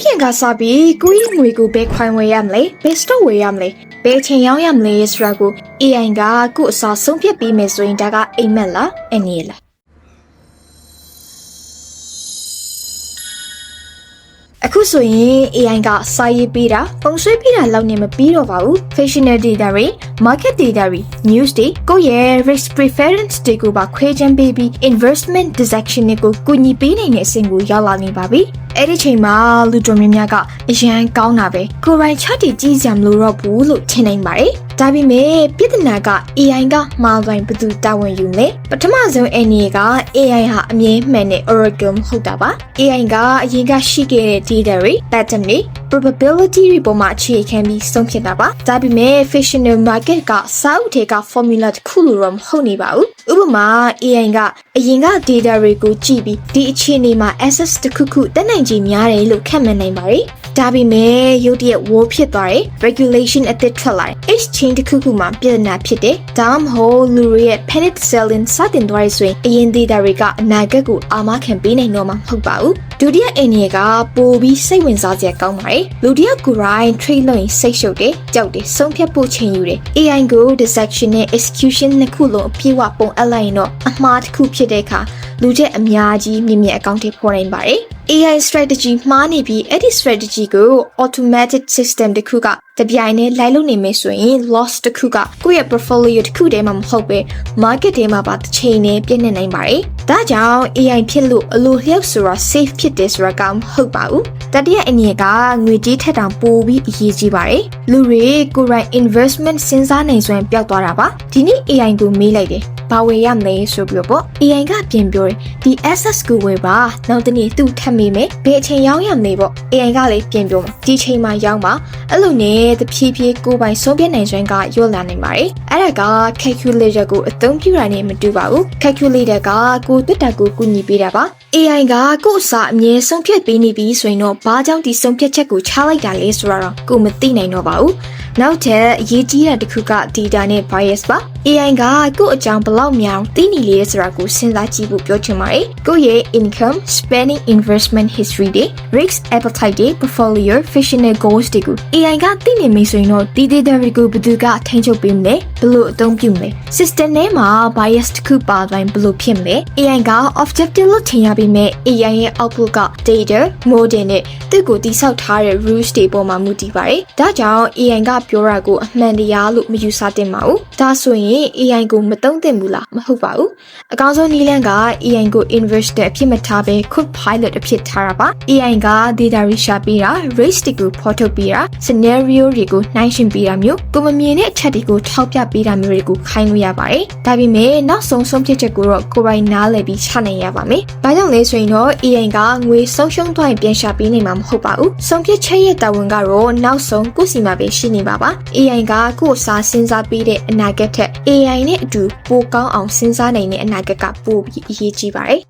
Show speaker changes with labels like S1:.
S1: ခင်ကစားပြီးကိုကြီးငွေကိုဘယ်ခွိုင်းဝယ်ရမလဲဘယ်စတော့ဝယ်ရမလဲဘယ်ချိန်ရောက်ရမလဲဆိုတာကို AI ကကို့အစားဆုံးဖြတ်ပြီးမယ်ဆိုရင်ဒါကအိမ်မက်လားအနည်းလားအခုဆိုရင် AI ကစာရေးပေးတာပုံဆွဲပေးတာလောက်နဲ့မပြီးတော့ပါဘူး Factional data တွေ market data တွေ news တွေကိုရဲ့ risk preference တွေကိုပါခွဲခြမ်းပေးပြီး investment decision တွေကိုကူညီပေးနိုင်တဲ့အဆင့်ကိုရောက်လာနေပါပြီအဲ့ဒီချိန်မှာလူတော်များများကအရန်ကောင်းတာပဲကိုယ်ပိုင် chart ကြီးစံမလို့တော့ဘူးလို့ထင်နိုင်ပါတယ်ဒါပေမဲ့ပြဿနာက AI ကမှားတိုင်းဘယ်သူတာဝန်ယူလဲပထမဆုံးအနေက AI ဟာအမြဲမှန်တဲ့ oracle မဟုတ်တာပါ AI ကအရင်ကရှိခဲ့တဲ့ data တွေ pattern တွေ probability တွေပေါ်မှာအခြေခံပြီးဆုံးဖြတ်တာပါဒါပေမဲ့ fictional market ကစာအုပ်ထဲက formula တစ်ခုလိုတော့မဟုတ်နေပါဘူးဥပမာ AI ကအရင်က data တွေကိုကြည့်ပြီးဒီအခြေအနေမှာ access တစ်ခုခုတက်နိုင်ခြေများတယ်လို့ခန့်မှန်းနိုင်ပါတယ်ဒါပေမဲ့ရုတ်တရက် war ဖြစ်သွားတယ် regulation အသစ်ထွက်လာတယ် exchange တစ်ခုခုမှာပြဿနာဖြစ်တယ်ဒါမှမဟုတ်လူတွေရဲ့ panic selling စတင်သွားရဆိုရင်အရင် data တွေကအနာဂတ်ကိုအာမခံပေးနိုင်တော့မှာမဟုတ်ပါဘူးဒုတိယအနေကပိုပြီးစိတ်ဝင်စားစရာကောင်းပါတယ်လူတယောက်ကိုယ်တိုင် trade လုပ်ရင်စိတ်ရှုပ်တယ်ကြောက်တယ်ဆုံးဖြတ်ဖို့ချိန်ယူတယ် AI ကို decision နဲ့ execution နှစ်ခုလုံးအပြည့်အဝပုံအပ်လိုက်ရင်တော့အမှားတစ်ခုဖြစ်တဲ့အခါလူချက်အများကြီးမြင်မြင်အကောင့်တွေပေါ်နိုင်ပါတယ် AI strategy မှားနေပြီးအဲ့ဒီ strategy ကို automatic system တစ်ခုကတပြိုင်တည်းလိုက်လုပ်နေမယ်ဆိုရင် loss တစ်ခုကကိုယ့်ရဲ့ portfolio တစ်ခုတည်းမှာမဟုတ်ပဲ market ထဲမှာပါတစ်ချိန်နဲ့ပြည့်နေနိုင်ပါတယ်ဒါကြောင့် AI ဖြစ်လို့အလိုလျောက်ဆိုတာ safe ဖြစ်တယ်ဆိုတာကမဟုတ်ပါဘူးတတိယအနေကငွေကြေးထက်တောင်ပိုပြီးအရေးကြီးပါတယ်လူတွေကိုယ်တိုင် investment စဉ်းစားနိုင်စွမ်းပျောက်သွားတာပါဒီနေ့ AI ကိုမေးလိုက်တယ်ဘာဝယ်ရမလဲဆိုပြီးတော့ AI ကပြင်ပြောတယ်ဒီ assets ကိုဝယ်ပါနောက်တနေ့သူ့ထပ်မေးမယ်ဘယ်အချိန်ရောက်ရမလဲပေါ့ AI ကလည်းပြင်ပြောမှာဒီချိန်မှာရောက်ပါအဲ့လိုနဲ့တဖြည်းဖြည်းကိုယ်ပိုင်ဆုံးဖြတ်နိုင်စွမ်းကညှို့လာနိုင်ပါတယ်အဲ့ဒါက calculator ကိုအသုံးပြုတာနဲ့မတူပါဘူး calculator ကကိုယ်တက်တာကိုကူညီပေးတာပါ AI ကကိုယ့်အစားအမြဲဆုံးဖြတ်ပေးနေပြီဆိုရင်တော့ဘာကြောင့်ဒီဆုံးဖြတ်ချက်ကိုချလိုက်တာလဲဆိုတော့ကိုမသိနိုင်တော့ပါဘူးနောက်ထပ်အရေးကြီးတာတစ်ခုက data နဲ့ bias ပါ AI ကကိုယ့်အကြောင်းဘလောက်များသိနေလဲဆိုတာကိုစဉ်းစားကြည့်ဖို့ပြောချင်ပါတယ်ကိုယ့်ရဲ့ income spending investment history တွေ risk appetite တွေ portfolio fictional goals တွေကို AI ကသိနေပြီဆိုရင်တော့ဒီ data တွေကိုဘယ်သူကထိန်းချုပ်ပေးမလဲဘယ်လိုအသုံးပြုမလဲ system ထဲမှာ bias တစ်ခုပါတိုင်းဘယ်လိုဖြစ်မလဲ AI က objective လို့ထင်ရပေမဲ့ AI ရဲ့ output က data model နဲ့သူ့ကိုတိစောက်ထားတဲ့ rules တွေပေါ်မှာမူတည်ပါတယ်ဒါကြောင့် AI ကပြောတာကိုအမှန်တရားလို့မယူဆသင့်ပါဘူးဒါဆိုရင် AI ကိုမသုံးသင့်ဘူးလားမဟုတ်ပါဘူးအကောင်းဆုံးနည်းလမ်းက AI ကို investor အဖြစ်မထားဘဲ co-pilot အဖြစ်ထားတာပါ AI က data တွေရှာပေးတာ race တွေကိုဖော်ထုတ်ပေးတာ scenario တွေကိုနှိုင်းယှဉ်ပေးတာမျိုးကိုမမြင်တဲ့အချက်တွေကိုထောက်ပြပေးတာမျိုးတွေကိုခိုင်းလို့ရပါတယ်ဒါပေမဲ့နောက်ဆုံးဆုံးဖြတ်ချက်ကိုတော့ကိုယ်ပိုင်နားလည်ပြီးချနိုင်ရပါမယ်ဘာကြောင့်လဲဆိုရင်တော့ AI ကငွေဆုံးရှုံးသွားရင်ပြန်ရှာပေးနိုင်မှာမဟုတ်ပါဘူးဆုံးဖြတ်ချက်ရဲ့တာဝန်ကတော့နောက်ဆုံးကိုယ့်စီမှာပဲရှိနေပါပါ AI ကကိုယ့်အစားစဉ်းစားပေးတဲ့အနာဂတ်ထက် AI နဲ့အတူပိုကောင်းအောင်စဉ်းစားနိုင်တဲ့အနာဂတ်ကပိုပြီးအရေးကြီးပါတယ်